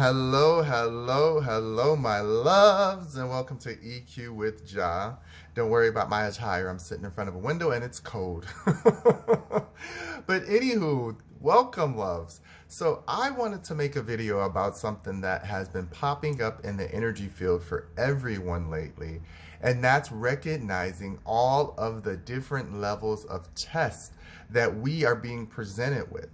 Hello, hello, hello, my loves, and welcome to EQ with Jah. Don't worry about my attire. I'm sitting in front of a window and it's cold. But anywho, welcome, loves. So I wanted to make a video about something that has been popping up in the energy field for everyone lately, and that's recognizing all of the different levels of tests that we are being presented with.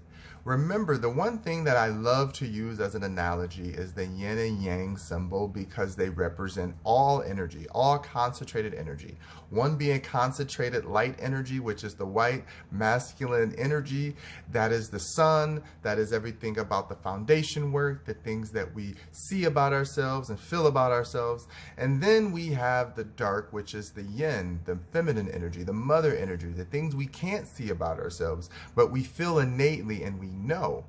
Remember, the one thing that I love to use as an analogy is the Yin and Yang symbol, because they represent all energy, all concentrated energy. One being concentrated light energy, which is the white masculine energy. That is the sun. That is everything about the foundation work, the things that we see about ourselves and feel about ourselves. And then we have the dark, which is the yin, the feminine energy, the mother energy, the things we can't see about ourselves, but we feel innately and we know.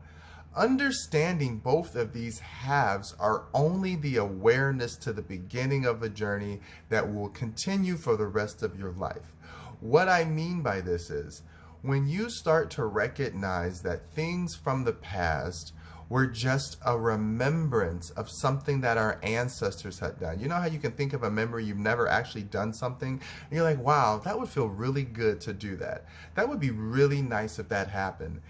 Understanding both of these halves are only the awareness to the beginning of a journey that will continue for the rest of your life. What I mean by this is, when you start to recognize that things from the past were just a remembrance of something that our ancestors had done. You know how you can think of a memory, you've never actually done something, and you're like, wow, that would feel really good to do that. That would be really nice if that happened.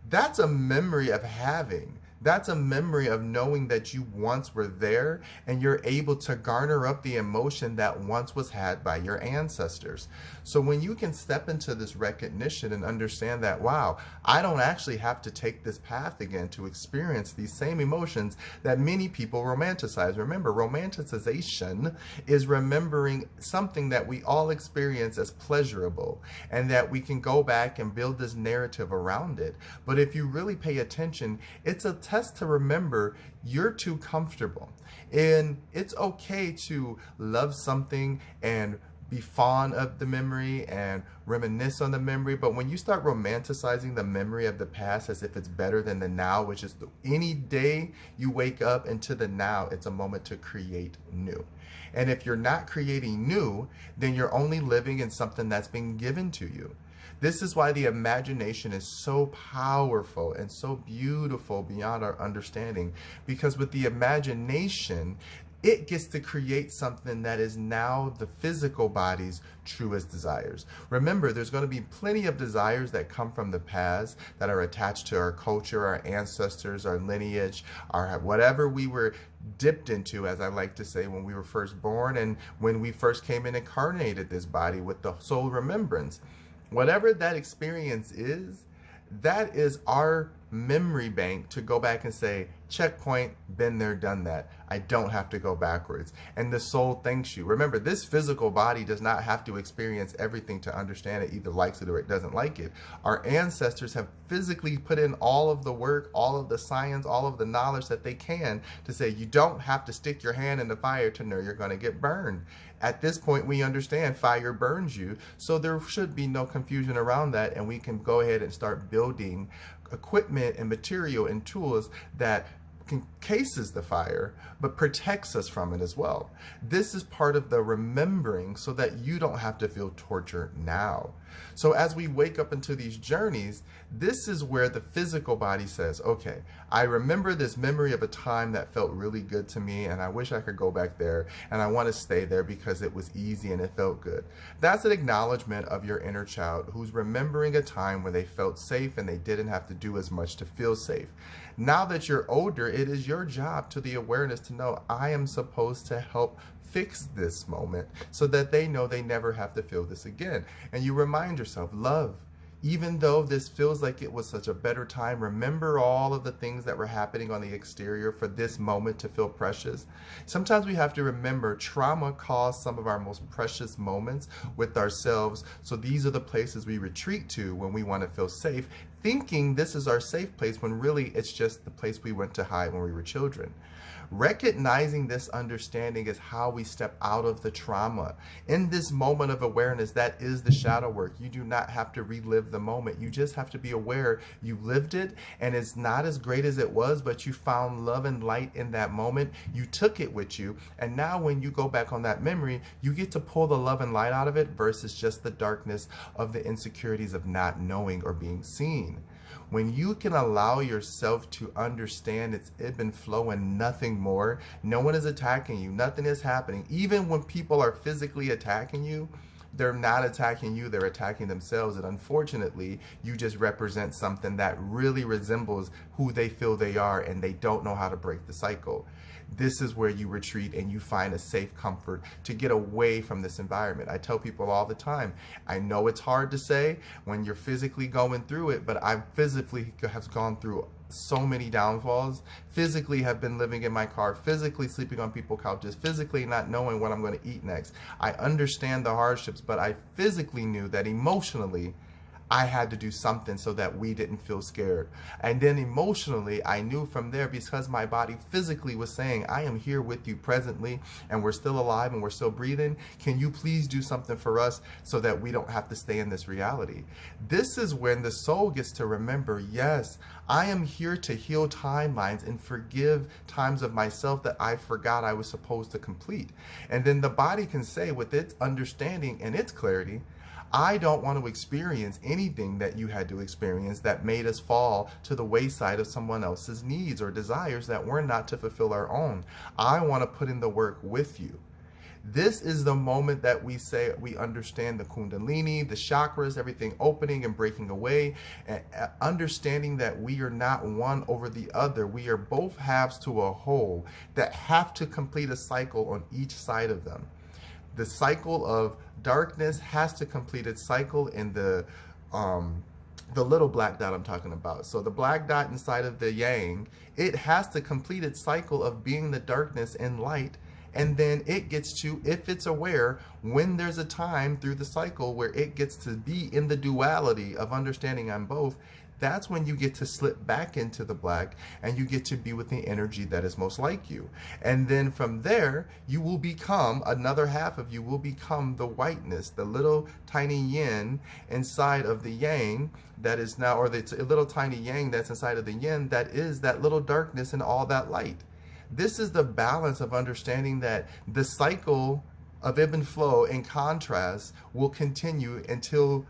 That's a memory of having. That's a memory of knowing that you once were there and you're able to garner up the emotion that once was had by your ancestors. So when you can step into this recognition and understand that, wow, I don't actually have to take this path again to experience these same emotions that many people romanticize. Remember, romanticization is remembering something that we all experience as pleasurable and that we can go back and build this narrative around it. But if you really pay attention, it's a test to remember you're too comfortable. And it's okay to love something and be fond of the memory and reminisce on the memory, but when you start romanticizing the memory of the past as if it's better than the now, which is any day you wake up into the now, it's a moment to create new. And if you're not creating new, then you're only living in something that's been given to you. This is why the imagination is so powerful and so beautiful beyond our understanding, because with the imagination, it gets to create something that is now the physical body's truest desires. Remember, there's going to be plenty of desires that come from the past that are attached to our culture, our ancestors, our lineage, our whatever we were dipped into, as I like to say, when we were first born and when we first came and incarnated this body with the soul remembrance. Whatever that experience is, that is our memory bank to go back and say, checkpoint, been there, done that. I don't have to go backwards. And the soul thanks you. Remember, this physical body does not have to experience everything to understand it, either likes it or it doesn't like it. Our ancestors have physically put in all of the work, all of the science, all of the knowledge that they can to say you don't have to stick your hand in the fire to know you're going to get burned. At this point, we understand fire burns you, so there should be no confusion around that, and we can go ahead and start building equipment and material and tools that cases the fire but protects us from it as well. This is part of the remembering so that you don't have to feel torture now. So as we wake up into these journeys, this is where the physical body says, okay, I remember this memory of a time that felt really good to me and I wish I could go back there and I want to stay there because it was easy and it felt good. That's an acknowledgement of your inner child who's remembering a time when they felt safe and they didn't have to do as much to feel safe. Now that you're older, it is your job to the awareness to know I am supposed to help fix this moment so that they know they never have to feel this again. And you remind yourself, love, even though this feels like it was such a better time, remember all of the things that were happening on the exterior for this moment to feel precious. Sometimes we have to remember trauma caused some of our most precious moments with ourselves. So these are the places we retreat to when we want to feel safe, thinking this is our safe place when really it's just the place we went to hide when we were children. Recognizing this understanding is how we step out of the trauma. In this moment of awareness, that is the shadow work. You do not have to relive the moment. You just have to be aware you lived it and it's not as great as it was, but you found love and light in that moment. You took it with you. And now when you go back on that memory, you get to pull the love and light out of it versus just the darkness of the insecurities of not knowing or being seen. When you can allow yourself to understand its ebb and flow and nothing more, no one is attacking you, nothing is happening. Even when people are physically attacking you, they're not attacking you, they're attacking themselves. And unfortunately, you just represent something that really resembles who they feel they are, and they don't know how to break the cycle. This is where you retreat and you find a safe comfort to get away from this environment. I tell people all the time, I know it's hard to say when you're physically going through it, but I physically have gone through so many downfalls, physically have been living in my car, physically sleeping on people's couches, physically not knowing what I'm going to eat next. I understand the hardships, but I physically knew that emotionally I had to do something so that we didn't feel scared. And then emotionally, I knew from there, because my body physically was saying, I am here with you presently, and we're still alive and we're still breathing. Can you please do something for us so that we don't have to stay in this reality? This is when the soul gets to remember, yes, I am here to heal timelines and forgive times of myself that I forgot I was supposed to complete. And then the body can say, with its understanding and its clarity, I don't want to experience anything that you had to experience that made us fall to the wayside of someone else's needs or desires that were not to fulfill our own. I want to put in the work with you. This is the moment that we say we understand the Kundalini, the chakras, everything opening and breaking away, and understanding that we are not one over the other. We are both halves to a whole that have to complete a cycle on each side of them. The cycle of darkness has to complete its cycle in the little black dot I'm talking about. So the black dot inside of the yang, it has to complete its cycle of being the darkness and light. And then it gets to, if it's aware, when there's a time through the cycle where it gets to be in the duality of understanding I'm both, that's when you get to slip back into the black and you get to be with the energy that is most like you. And then from there, you will become, another half of you will become the whiteness, the little tiny yin inside of the yang that is now, or the little tiny yang that's inside of the yin that is that little darkness and all that light. This is the balance of understanding that the cycle of ebb and flow in contrast will continue until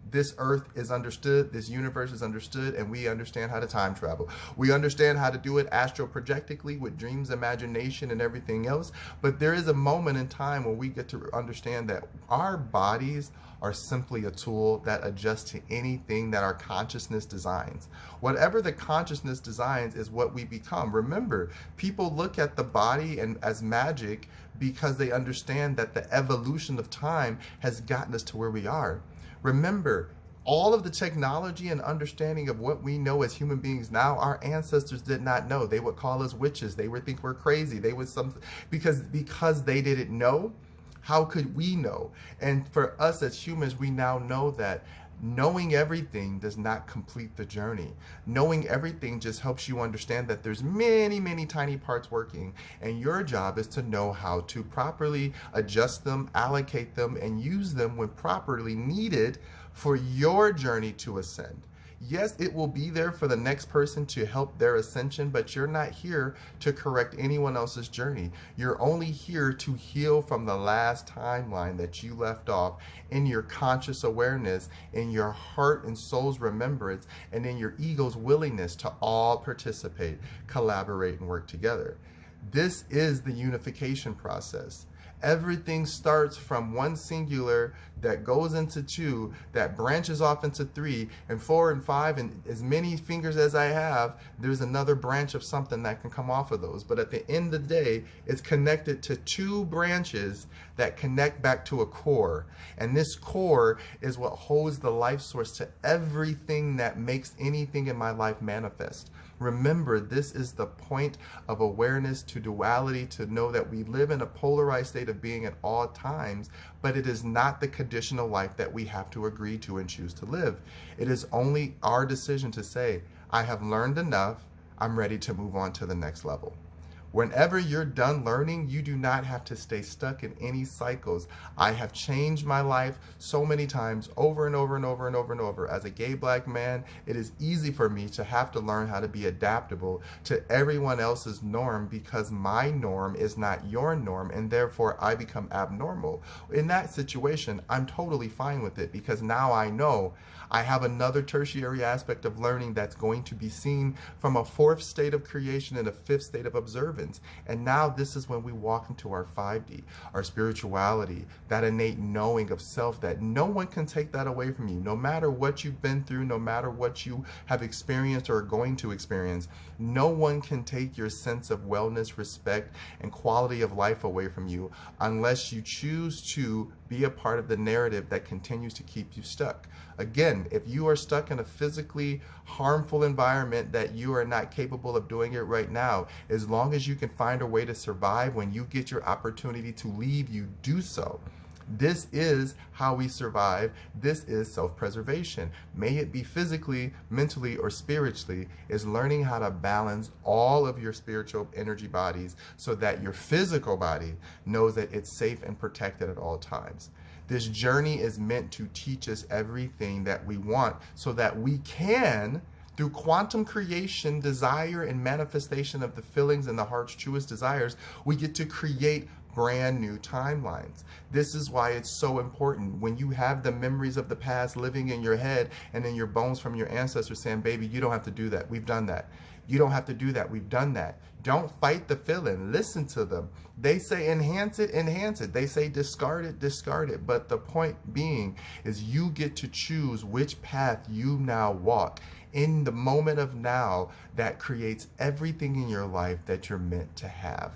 this earth is understood, this universe is understood, and we understand how to time travel. We understand how to do it astro-projectically with dreams, imagination, and everything else. But there is a moment in time where we get to understand that our bodies are simply a tool that adjusts to anything that our consciousness designs. Whatever the consciousness designs is what we become. Remember, people look at the body and as magic because they understand that the evolution of time has gotten us to where we are. Remember, all of the technology and understanding of what we know as human beings now, our ancestors did not know. They would call us witches. They would think we're crazy. They would because they didn't know. How could we know? And for us as humans, we now know that knowing everything does not complete the journey. Knowing everything just helps you understand that there's many, many tiny parts working, and your job is to know how to properly adjust them, allocate them, and use them when properly needed for your journey to ascend. Yes, it will be there for the next person to help their ascension, but you're not here to correct anyone else's journey. You're only here to heal from the last timeline that you left off in your conscious awareness, in your heart and soul's remembrance, and in your ego's willingness to all participate, collaborate, and work together. This is the unification process. Everything starts from one singular that goes into two, that branches off into three and four and five, and as many fingers as I have, there's another branch of something that can come off of those. But at the end of the day, it's connected to two branches that connect back to a core. And this core is what holds the life source to everything that makes anything in my life manifest. Remember, this is the point of awareness to duality, to know that we live in a polarized state of being at all times, but it is not the conditional life that we have to agree to and choose to live. It is only our decision to say, I have learned enough, I'm ready to move on to the next level. Whenever you're done learning, you do not have to stay stuck in any cycles. I have changed my life so many times, over and over and over and over and over. As a gay black man, it is easy for me to have to learn how to be adaptable to everyone else's norm, because my norm is not your norm, and therefore I become abnormal. In that situation, I'm totally fine with it, because now I know I have another tertiary aspect of learning that's going to be seen from a fourth state of creation and a fifth state of observance. And now this is when we walk into our 5D, our spirituality, that innate knowing of self that no one can take that away from you. No matter what you've been through, no matter what you have experienced or are going to experience, no one can take your sense of wellness, respect, and quality of life away from you unless you choose to be a part of the narrative that continues to keep you stuck. Again, if you are stuck in a physically harmful environment that you are not capable of doing it right now, as long as you can find a way to survive, when you get your opportunity to leave, you do so. This is how we survive. This is self-preservation. May it be physically, mentally, or spiritually, is learning how to balance all of your spiritual energy bodies so that your physical body knows that it's safe and protected at all times. This journey is meant to teach us everything that we want so that we can, through quantum creation, desire, and manifestation of the feelings and the heart's truest desires, we get to create brand new timelines. This is why it's so important when you have the memories of the past living in your head and in your bones from your ancestors saying, baby, you don't have to do that. We've done that. You don't have to do that. We've done that. Don't fight the feeling. Listen to them. They say enhance it, enhance it. They say discard it, discard it. But the point being is you get to choose which path you now walk in the moment of now that creates everything in your life that you're meant to have.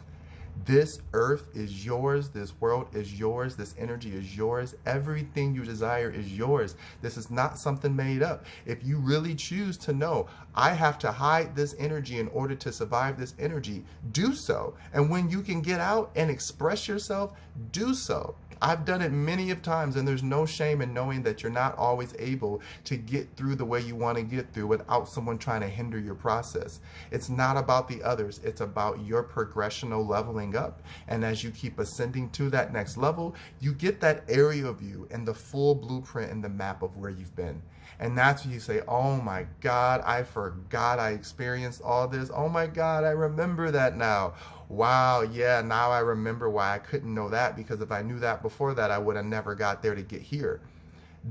This earth is yours. This world is yours. This energy is yours. Everything you desire is yours. This is not something made up. If you really choose to know, I have to hide this energy in order to survive this energy, do so. And when you can get out and express yourself, do so. I've done it many of times, and there's no shame in knowing that you're not always able to get through the way you want to get through without someone trying to hinder your process. It's not about the others. It's about your progressional leveling up. And as you keep ascending to that next level, you get that area of you and the full blueprint and the map of where you've been. And that's when you say, oh my God, I forgot I experienced all this. Oh my God, I remember that now. Wow, yeah, now I remember why I couldn't know that, because if I knew that before that, I would have never got there to get here.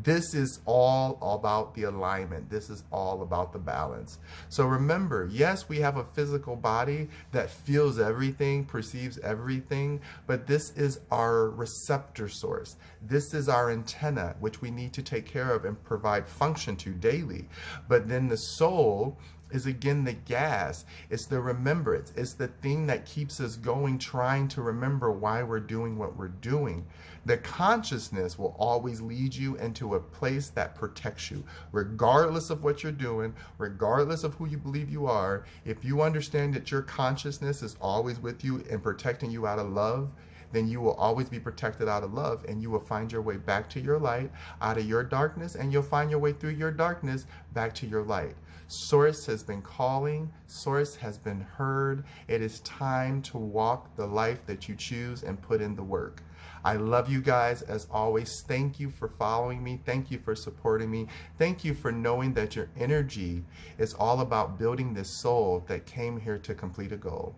This is all about the alignment. This is all about the balance. So remember, yes, we have a physical body that feels everything, perceives everything, but this is our receptor source. This is our antenna, which we need to take care of and provide function to daily. But then the soul is again the gas. It's the remembrance. It's the thing that keeps us going, trying to remember why we're doing what we're doing. The consciousness will always lead you into a place that protects you, regardless of what you're doing, regardless of who you believe you are. If you understand that your consciousness is always with you and protecting you out of love, then you will always be protected out of love, and you will find your way back to your light, out of your darkness, and you'll find your way through your darkness back to your light. Source has been calling. Source has been heard. It is time to walk the life that you choose and put in the work. I love you guys as always. Thank you for following me. Thank you for supporting me. Thank you for knowing that your energy is all about building this soul that came here to complete a goal.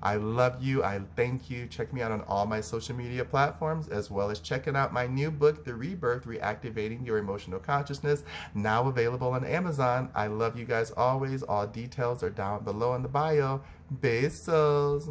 I love you. I thank you. Check me out on all my social media platforms, as well as checking out my new book, The Rebirth, Reactivating Your Emotional Consciousness, now available on Amazon. I love you guys always. All details are down below in the bio. Besos.